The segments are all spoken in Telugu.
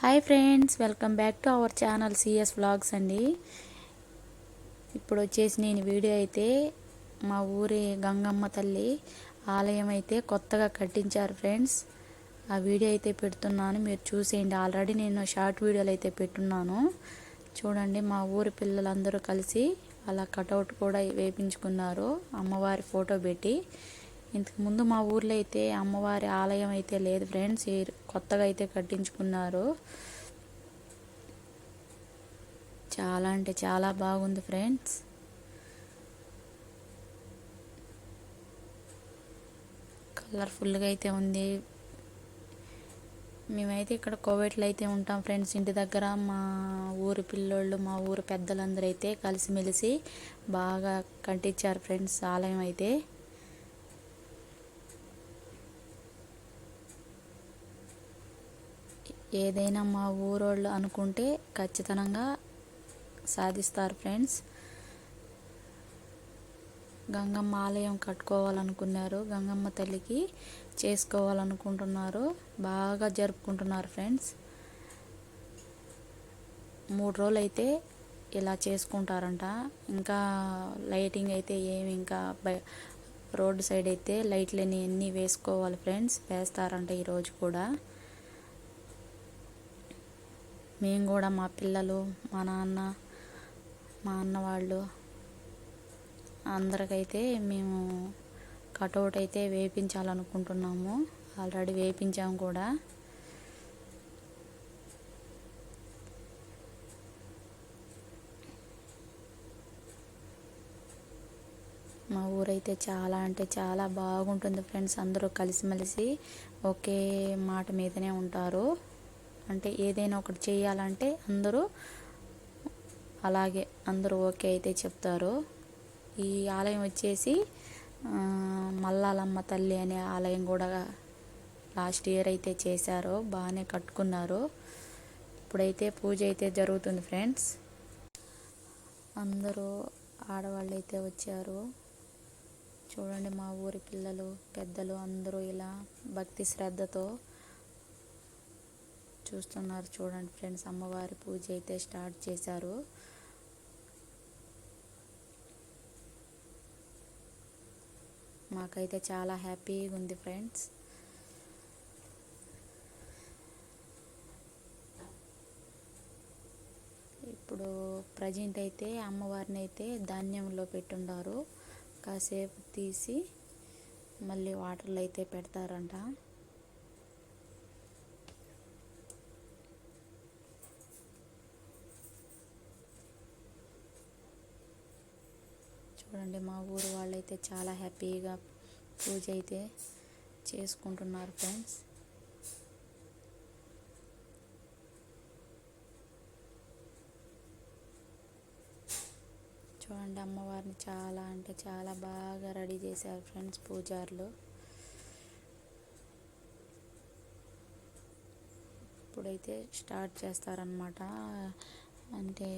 Hi friends, welcome back to our channel CS vlogs అండి. ఇప్పుడు వచ్చేసి నేను వీడియో అయితే మా ఊరి గంగమ్మ తల్లి ఆలయం అయితే కొత్తగా కట్టించారు ఫ్రెండ్స్. ఆ వీడియో అయితే పెడుతున్నాను, మీరు చూసేయండి. ఆల్రెడీ నేను షార్ట్ వీడియోలు అయితే పెట్టున్నాను, చూడండి. మా ఊరి పిల్లలందరూ కలిసి అలా కటౌట్ కూడా వేపించుకున్నారు, అమ్మవారి ఫోటో పెట్టి. ఇంతకుముందు మా ఊర్లో అయితే అమ్మవారి ఆలయం అయితే లేదు ఫ్రెండ్స్, కొత్తగా అయితే కట్టించుకున్నారు. చాలా అంటే చాలా బాగుంది ఫ్రెండ్స్. కలర్ఫుల్గా అయితే ఉంది. మేమైతే ఇక్కడ కోవేట్లో అయితే ఉంటాం ఫ్రెండ్స్, ఇంటి దగ్గర. మా ఊరి పిల్లోళ్ళు, మా ఊరి పెద్దలందరూ అయితే కలిసిమెలిసి బాగా కట్టించారు ఫ్రెండ్స్ ఆలయం అయితే. ఏదైనా మా ఊరోళ్ళు అనుకుంటే ఖచ్చితంగా సాధిస్తారు ఫ్రెండ్స్. గంగమ్మ ఆలయం కట్టుకోవాలనుకున్నారు, గంగమ్మ తల్లికి చేసుకోవాలనుకుంటున్నారు, బాగా జరుపుకుంటున్నారు ఫ్రెండ్స్. 3 రోజులు అయితే ఇలా చేసుకుంటారంట. ఇంకా లైటింగ్ అయితే ఇంకా రోడ్డు సైడ్ అయితే లైట్లని అన్నీ వేసుకోవాలి ఫ్రెండ్స్, వేస్తారంట ఈరోజు కూడా. మేము కూడా మా పిల్లలు, మా నాన్న, మా అన్న వాళ్ళు అందరికైతే మేము కటౌట్ అయితే వేయించాలనుకుంటున్నాము. ఆల్రెడీ వేయించాము కూడా. మా ఊరైతే చాలా అంటే చాలా బాగుంటుంది ఫ్రెండ్స్. అందరూ కలిసిమెలిసి ఒకే మాట మీదనే ఉంటారు. అంటే ఏదైనా ఒకటి చేయాలంటే అందరూ అలాగే అందరూ ఓకే అయితే చెప్తారు. ఈ ఆలయం వచ్చేసి మల్లాలమ్మ తల్లి అనే ఆలయం కూడా లాస్ట్ ఇయర్ అయితే చేశారు, బాగానే కట్టుకున్నారు. ఇప్పుడైతే పూజ అయితే జరుగుతుంది ఫ్రెండ్స్. అందరూ ఆడవాళ్ళు అయితే వచ్చారు, చూడండి. మా ఊరి పిల్లలు, పెద్దలు అందరూ ఇలా భక్తి శ్రద్ధతో చూస్తున్నారు. చూడండి ఫ్రెండ్స్, అమ్మవారి పూజ అయితే స్టార్ట్ చేశారు. మాకైతే చాలా హ్యాపీగా ఉంది ఫ్రెండ్స్. ఇప్పుడు ప్రజెంట్ అయితే అమ్మవారిని అయితే ధాన్యంలో పెట్టుండారు, కాసేపు తీసి మళ్ళీ వాటర్లో అయితే పెడతారంట. చూడండి, మా ఊరు వాళ్ళైతే చాలా హ్యాపీగా పూజ అయితే చేసుకుంటున్నారు ఫ్రెండ్స్. చూడండి, అమ్మవారిని చాలా అంటే చాలా బాగా రెడీ చేశారు ఫ్రెండ్స్ పూజారులు. ఇప్పుడైతే స్టార్ట్ చేస్తారనమాట, అంటే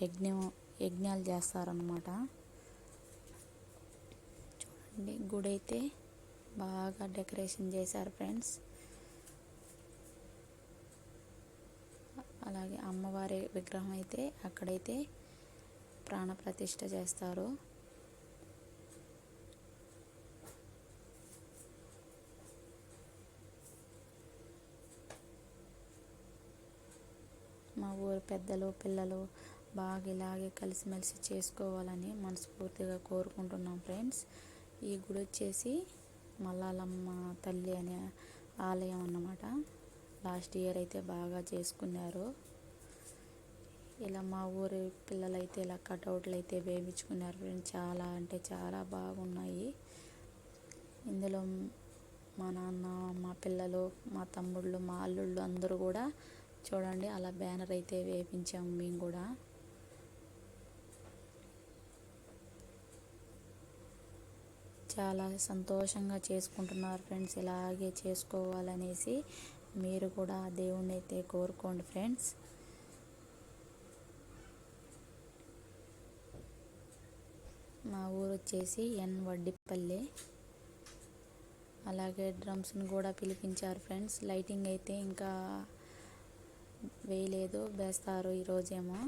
యజ్ఞాలు చేస్తారనమాట. చూడండి, గుడి అయితే బాగా డెకరేషన్ చేశారు ఫ్రెండ్స్. అలాగే అమ్మవారి విగ్రహం అయితే అక్కడైతే ప్రాణప్రతిష్ఠ చేస్తారు. మా ఊరు పెద్దలు, పిల్లలు బాగా ఇలాగే కలిసిమెలిసి చేసుకోవాలని మనస్ఫూర్తిగా కోరుకుంటున్నాం ఫ్రెండ్స్. ఈ గుడి వచ్చేసి మల్లాలమ్మ తల్లి అనే ఆలయం అన్నమాట. లాస్ట్ ఇయర్ అయితే బాగా చేసుకున్నారు. ఇలా మా ఊరి పిల్లలైతే ఇలా కటౌట్లు అయితే వేయించుకున్నారు ఫ్రెండ్స్. చాలా అంటే చాలా బాగున్నాయి. ఇందులో మా నాన్న, మా పిల్లలు, మా తమ్ముళ్ళు, మా అల్లుళ్ళు అందరూ కూడా చూడండి అలా బ్యానర్ అయితే వేయించాము మేము కూడా. చాలా సంతోషంగా చేసుకుంటున్నారు ఫ్రెండ్స్. ఇలాగే చేసుకోవాలనేసి మీరు కూడా దేవుణ్ణి అయితే కోరుకోండి ఫ్రెండ్స్. మా ఊరు వచ్చేసి వడ్డిపల్లి. అలాగే డ్రమ్స్ని కూడా పిలిపించారు ఫ్రెండ్స్. లైటింగ్ అయితే ఇంకా వేయలేదు, వేస్తారు ఈరోజేమో.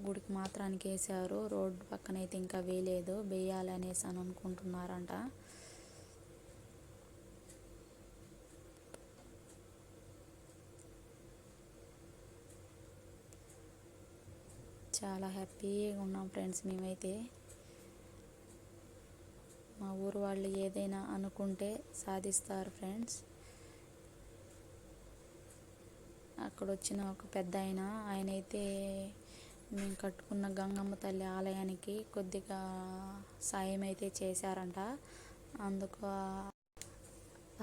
గుడికి మాత్రానికి వేసారు, రోడ్డు పక్కన అయితే ఇంకా వేయలేదు, వేయాలనేసి అని అనుకుంటున్నారంట. చాలా హ్యాపీగా ఉన్నాం ఫ్రెండ్స్ మేమైతే. మా ఊరు వాళ్ళు ఏదైనా అనుకుంటే సాధిస్తారు ఫ్రెండ్స్. అక్కడ వచ్చిన ఒక పెద్ద ఆయన అయితే మేము కట్టుకున్న గంగమ్మ తల్లి ఆలయానికి కొద్దిగా సాయం అయితే చేశారంట. అందుకు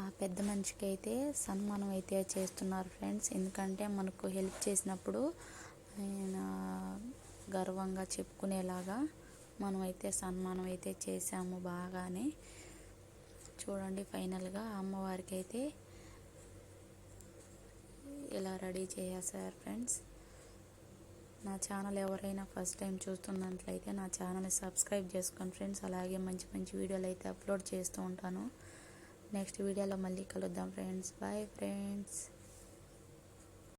ఆ పెద్ద మనిషికి అయితే సన్మానం అయితే చేస్తున్నారు ఫ్రెండ్స్. ఎందుకంటే మనకు హెల్ప్ చేసినప్పుడు ఆయన గర్వంగా చెప్పుకునేలాగా మనమైతే సన్మానం అయితే చేశాము బాగానే. చూడండి ఫైనల్గా అమ్మవారికి అయితే ఇలా రెడీ చేసేసారు ఫ్రెండ్స్. నా ఛానల్ ఎవరైనా ఫస్ట్ టైం చూస్తున్నట్లయితే నా ఛానల్ని సబ్స్క్రైబ్ చేసుకోండి ఫ్రెండ్స్. అలాగే మంచి మంచి వీడియోలు అయితే అప్లోడ్ చేస్తూ ఉంటాను. నెక్స్ట్ వీడియోలో మళ్ళీ కలుద్దాం ఫ్రెండ్స్. Bye friends.